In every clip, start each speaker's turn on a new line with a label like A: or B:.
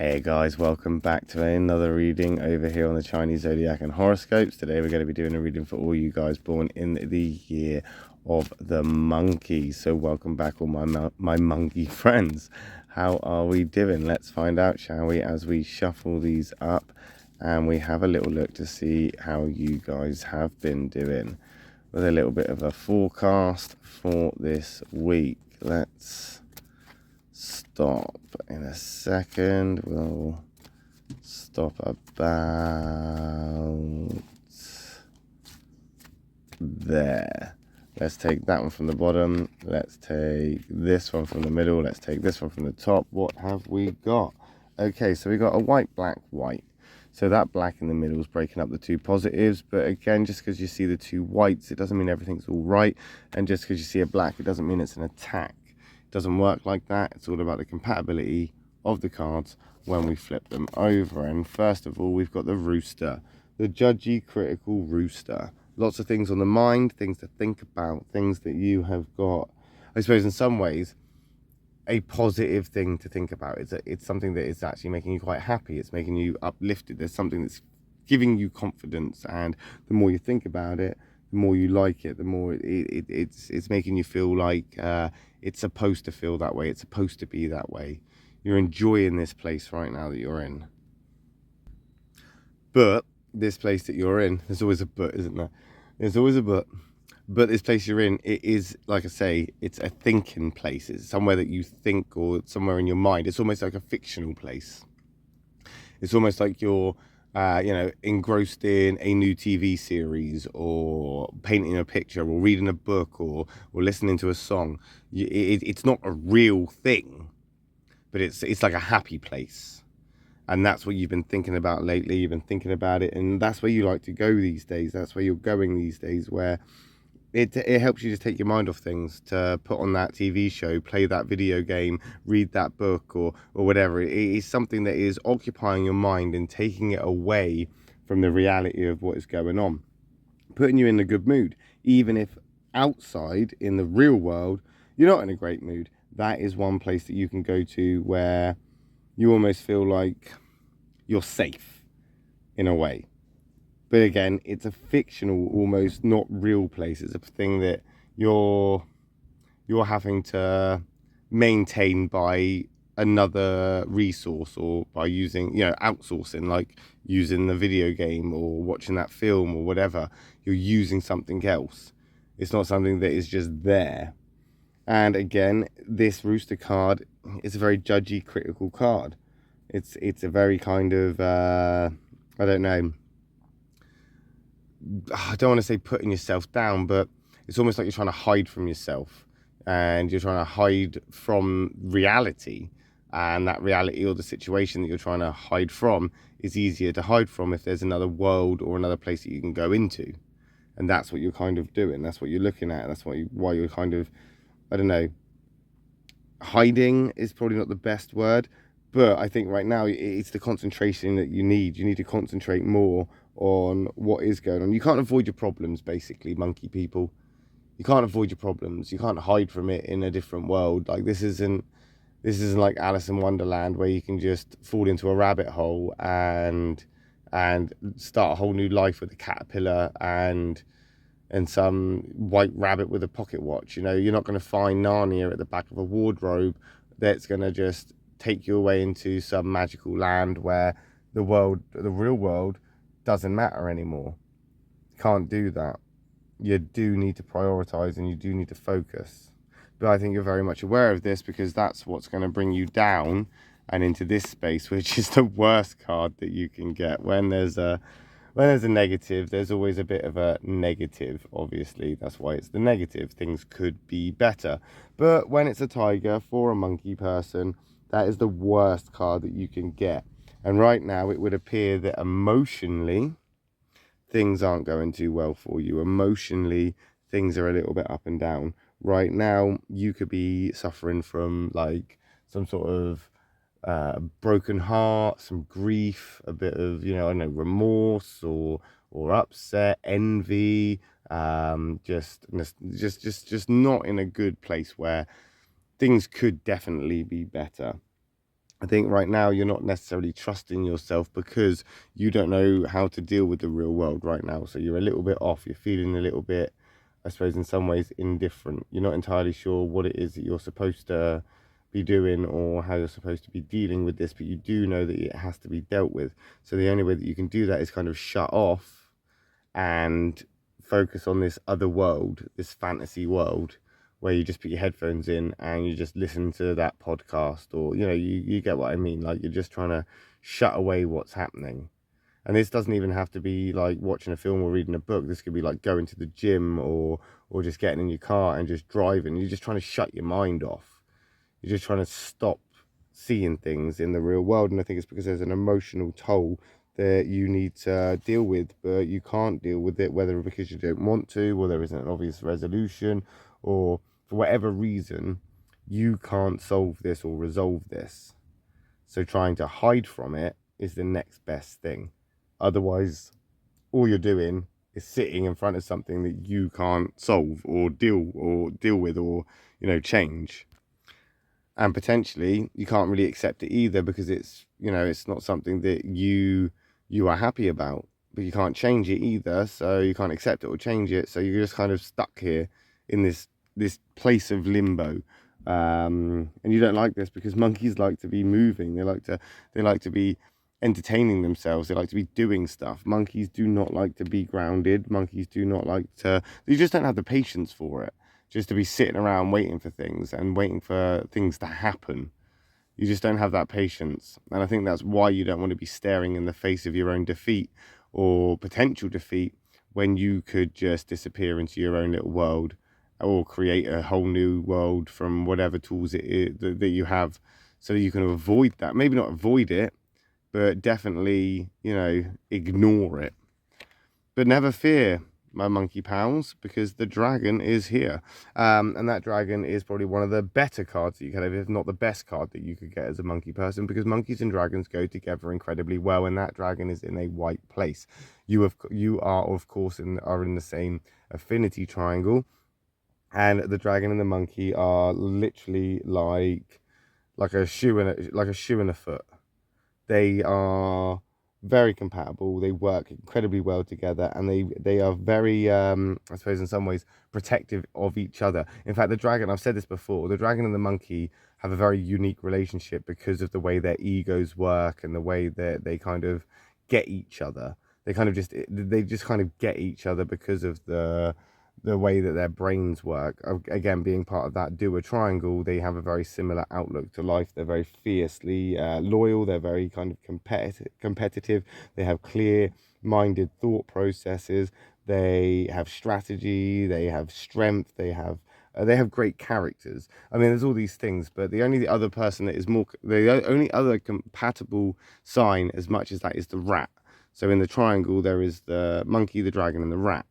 A: Hey guys, welcome back to another reading over here on the Chinese Zodiac and horoscopes. Today we're going to be doing a reading for all you guys born in the year of the monkey. So welcome back all my monkey friends. How are we doing? Let's find out, shall we, as we shuffle these up and we have a little look to see how you guys have been doing with a little bit of a forecast for this week. Let's stop in a second. We'll stop about there. Let's take that one from the bottom. Let's take this one from the middle. Let's take this one from the top. What have we got? Okay, so we got a white, black, white. So that black in the middle is breaking up the two positives. But again, just because you see the two whites, it doesn't mean everything's all right. And just because you see a black, it doesn't mean it's an attack. It doesn't work like that. It's all about the compatibility of the cards when we flip them over. And first of all, we've got the rooster, the judgy, critical rooster. Lots of things on the mind, things to think about, things that you have got, I suppose in some ways, a positive thing to think about. It's something that is actually making you quite happy. It's making you uplifted. There's something that's giving you confidence, and the more you think about it, the more you like it, the more it's making you feel like it's supposed to feel that way. It's supposed to be that way. You're enjoying this place right now that you're in. But this place that you're in, there's always a but, isn't there? There's always a but. But this place you're in, it is, like I say, it's a thinking place. It's somewhere that you think, or somewhere in your mind. It's almost like a fictional place. It's almost like you're, engrossed in a new TV series, or painting a picture, or reading a book, or listening to a song. It's not a real thing, but it's like a happy place. And that's what you've been thinking about lately. You've been thinking about it, and that's where you like to go these days. That's where you're going these days, where it helps you to take your mind off things, to put on that TV show, play that video game, read that book, or whatever. It is something that is occupying your mind and taking it away from the reality of what is going on, putting you in a good mood. Even if outside in the real world you're not in a great mood, that is one place that you can go to where you almost feel like you're safe in a way. But again, it's a fictional, almost not real place. It's a thing that you're having to maintain by another resource, or by using, outsourcing, like using the video game or watching that film or whatever. You're using something else. It's not something that is just there. And again, this rooster card is a very judgy, critical card. It's a very kind of, I don't know, I don't want to say putting yourself down, but it's almost like you're trying to hide from yourself, and you're trying to hide from reality. And that reality, or the situation that you're trying to hide from, is easier to hide from if there's another world or another place that you can go into. And that's what you're kind of doing. That's what you're looking at. That's why you're kind of, I don't know, hiding is probably not the best word, but I think right now it's the concentration that you need. You need to concentrate more on what is going on. You can't avoid your problems, basically, monkey people. You can't avoid your problems. You can't hide from it in a different world. Like this isn't like Alice in Wonderland, where you can just fall into a rabbit hole and start a whole new life with a caterpillar and some white rabbit with a pocket watch. You're not going to find Narnia at the back of a wardrobe that's going to just take you away into some magical land where the real world doesn't matter anymore. You can't do that. You do need to prioritize, and you do need to focus. But I think you're very much aware of this, because that's what's going to bring you down and into this space, which is the worst card that you can get. When there's a negative, there's always a bit of a negative, obviously. That's why it's the negative. Things could be better. But when it's a tiger for a monkey person, that is the worst card that you can get. And right now, it would appear that emotionally, things aren't going too well for you. Emotionally, things are a little bit up and down. Right now, you could be suffering from like some sort of broken heart, some grief, a bit of, remorse or upset, envy, just not in a good place, where things could definitely be better. I think right now you're not necessarily trusting yourself because you don't know how to deal with the real world right now. So you're a little bit off. You're feeling a little bit, I suppose, in some ways indifferent. You're not entirely sure what it is that you're supposed to be doing or how you're supposed to be dealing with this, but you do know that it has to be dealt with. So the only way that you can do that is kind of shut off and focus on this other world, this fantasy world, where you just put your headphones in and you just listen to that podcast, or you get what I mean. Like, you're just trying to shut away what's happening. And this doesn't even have to be like watching a film or reading a book. This could be like going to the gym, or just getting in your car and just driving. You're just trying to shut your mind off. You're just trying to stop seeing things in the real world. And I think it's because there's an emotional toll that you need to deal with, but you can't deal with it, whether because you don't want to, or there isn't an obvious resolution, or for whatever reason, you can't solve this or resolve this. So trying to hide from it is the next best thing. Otherwise, all you're doing is sitting in front of something that you can't solve or deal with, or change. And potentially you can't really accept it either, because it's not something that you are happy about, but you can't change it either, so you can't accept it or change it. So you're just kind of stuck here in this place of limbo. And you don't like this, because monkeys like to be moving. They like to be entertaining themselves. They like to be doing stuff. Monkeys do not like to be grounded. Monkeys do not like to, you just don't have the patience for it, just to be sitting around waiting for things and waiting for things to happen. You just don't have that patience. And I think that's why you don't want to be staring in the face of your own defeat or potential defeat, when you could just disappear into your own little world, or create a whole new world from whatever tools it is that you have, so that you can avoid that. Maybe not avoid it, but definitely, ignore it. But never fear, my monkey pals, because the dragon is here. And that dragon is probably one of the better cards that you can have, if not the best card that you could get as a monkey person, because monkeys and dragons go together incredibly well, and that dragon is in a white place. You are, of course, are in the same affinity triangle, and the dragon and the monkey are literally like a shoe and a foot. They are very compatible. They work incredibly well together, and they are very, I suppose, in some ways, protective of each other. In fact, the dragon, I've said this before, the dragon and the monkey have a very unique relationship because of the way their egos work and the way that they kind of get each other. They just kind of get each other because of the way that their brains work. Again, being part of that duo triangle, they have a very similar outlook to life. They're very fiercely loyal. They're very kind of competitive. They have clear-minded thought processes. They have strategy. They have strength. They have great characters. I mean, there's all these things, but the only other person that is the only other compatible sign as much as that is the rat. So in the triangle, there is the monkey, the dragon, and the rat.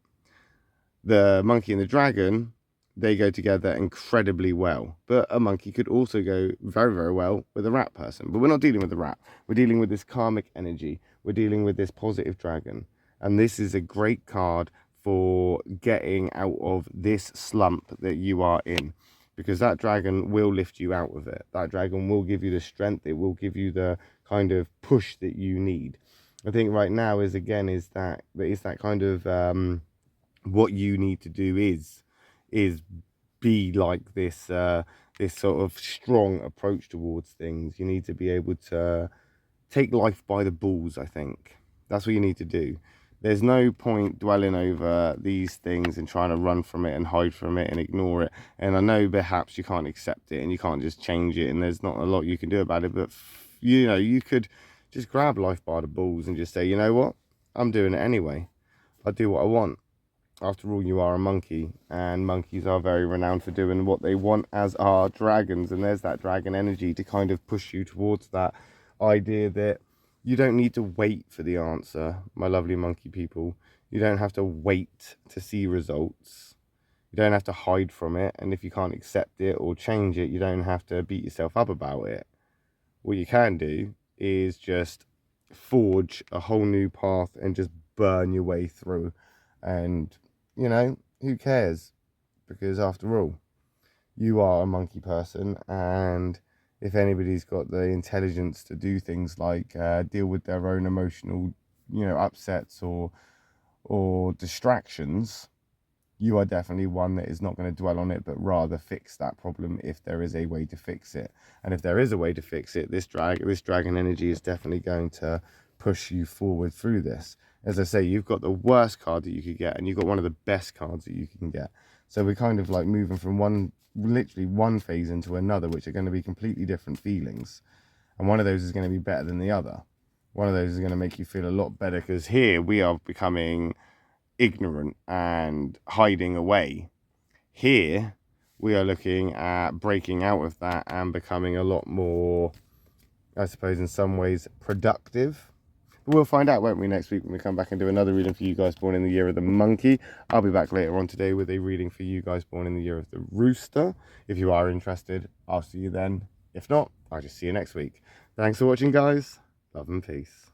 A: The monkey and the dragon, they go together incredibly well. But a monkey could also go very, very well with a rat person. But we're not dealing with the rat. We're dealing with this karmic energy. We're dealing with this positive dragon. And this is a great card for getting out of this slump that you are in. Because that dragon will lift you out of it. That dragon will give you the strength. It will give you the kind of push that you need. I think right now is that kind of... what you need to do is be like this this sort of strong approach towards things. You need to be able to take life by the balls. I think that's what you need to do. There's no point dwelling over these things and trying to run from it and hide from it and ignore it. And I know perhaps you can't accept it and you can't just change it, and there's not a lot you can do about it, but you could just grab life by the balls and just say, you know what, I'm doing it anyway. I do what I want. After all, you are a monkey, and monkeys are very renowned for doing what they want, as are dragons. And there's that dragon energy to kind of push you towards that idea that you don't need to wait for the answer, my lovely monkey people. You don't have to wait to see results. You don't have to hide from it. And if you can't accept it or change it, you don't have to beat yourself up about it. What you can do is just forge a whole new path and just burn your way through. And who cares? Because after all, you are a monkey person, and if anybody's got the intelligence to do things like deal with their own emotional, upsets or distractions, you are definitely one that is not going to dwell on it, but rather fix that problem if there is a way to fix it. And if there is a way to fix it, this dragon energy is definitely going to push you forward through this. As I say, you've got the worst card that you could get, and you've got one of the best cards that you can get. So we're kind of like moving from literally one phase into another, which are going to be completely different feelings. And one of those is going to be better than the other. One of those is going to make you feel a lot better, because here we are becoming ignorant and hiding away. Here we are looking at breaking out of that and becoming a lot more, I suppose, in some ways productive. But we'll find out, won't we, next week when we come back and do another reading for you guys born in the year of the monkey. I'll be back later on today with a reading for you guys born in the year of the rooster. If you are interested, I'll see you then. If not, I'll just see you next week. Thanks for watching, guys. Love and peace.